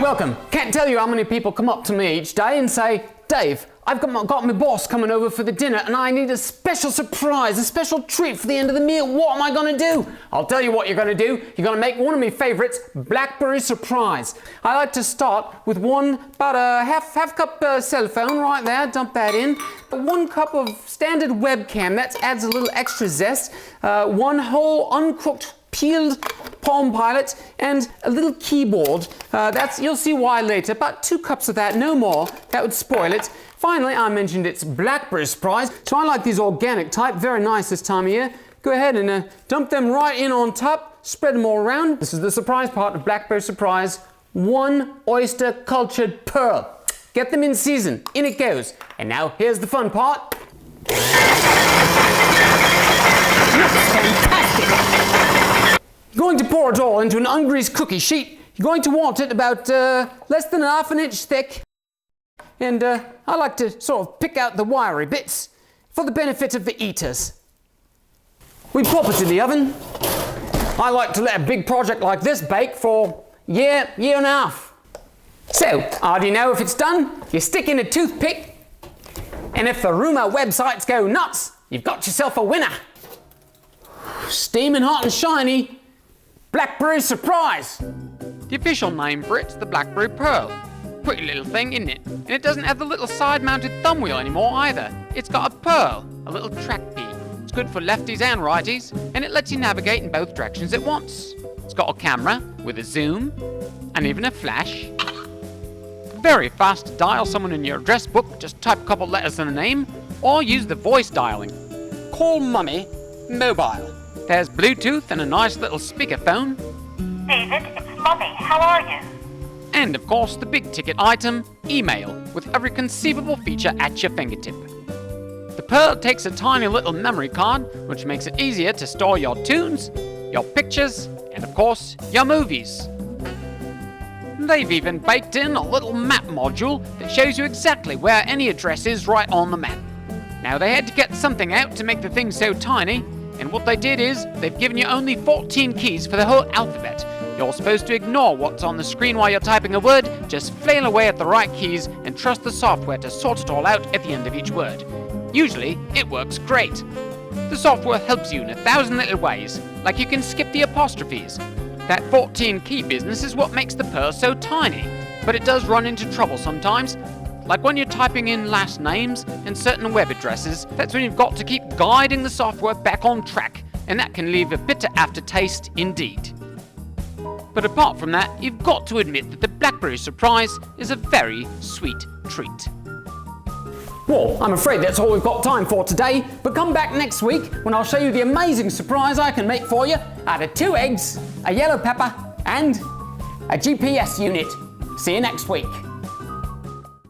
Welcome. Can't tell you how many people come up to me each day and say, Dave, I've got my boss coming over for the dinner and I need a special surprise, a special treat for the end of the meal. What am I going to do? I'll tell you what you're going to do. You're going to make one of my favourites, Blackberry Surprise. I like to start with about a half cup cell phone right there, dump that in. 1 cup of standard webcam, that adds a little extra zest. 1 whole uncooked peeled Palm Pilot and a little keyboard. You'll see why later. About 2 cups of that, no more. That would spoil it. Finally, I mentioned it's Blackberry Surprise, so I like these organic type, very nice this time of year. Go ahead and dump them right in on top, spread them all around. This is the surprise part of Blackberry Surprise. 1 oyster cultured pearl. Get them in season, in it goes. And now here's the fun part. Looks fantastic. You're going to pour it all into an ungreased cookie sheet. You're going to want it about less than ½ an inch thick. And I like to sort of pick out the wiry bits for the benefit of the eaters. We pop it in the oven. I like to let a big project like this bake for a year and a half. So, how do you know if it's done? You stick in a toothpick, and if the rumour websites go nuts, you've got yourself a winner. Steaming hot and shiny, Blackberry Surprise. The official name for it's the Blackberry Pearl. Pretty little thing, isn't it? And it doesn't have the little side-mounted thumb wheel anymore either. It's got a pearl, a little trackpad. It's good for lefties and righties, and it lets you navigate in both directions at once. It's got a camera with a zoom, and even a flash. Very fast to dial someone in your address book. Just type a couple letters and a name, or use the voice dialing. Call Mummy mobile. There's Bluetooth and a nice little speakerphone. David, it's Mummy. How are you? And of course, the big ticket item, email, with every conceivable feature at your fingertip. The Pearl takes a tiny little memory card, which makes it easier to store your tunes, your pictures, and of course, your movies. They've even baked in a little map module that shows you exactly where any address is right on the map. Now, they had to get something out to make the thing so tiny, and what they did is, they've given you only 14 keys for the whole alphabet. You're supposed to ignore what's on the screen while you're typing a word, just flail away at the right keys and trust the software to sort it all out at the end of each word. Usually, it works great. The software helps you in 1,000 little ways, like you can skip the apostrophes. That 14 key business is what makes the Pearl so tiny, but it does run into trouble sometimes. Like when you're typing in last names and certain web addresses, that's when you've got to keep guiding the software back on track, and that can leave a bitter aftertaste indeed. But apart from that, you've got to admit that the Blackberry Surprise is a very sweet treat. Well, I'm afraid that's all we've got time for today, but come back next week when I'll show you the amazing surprise I can make for you out of 2 eggs, a yellow pepper, and a GPS unit. See you next week.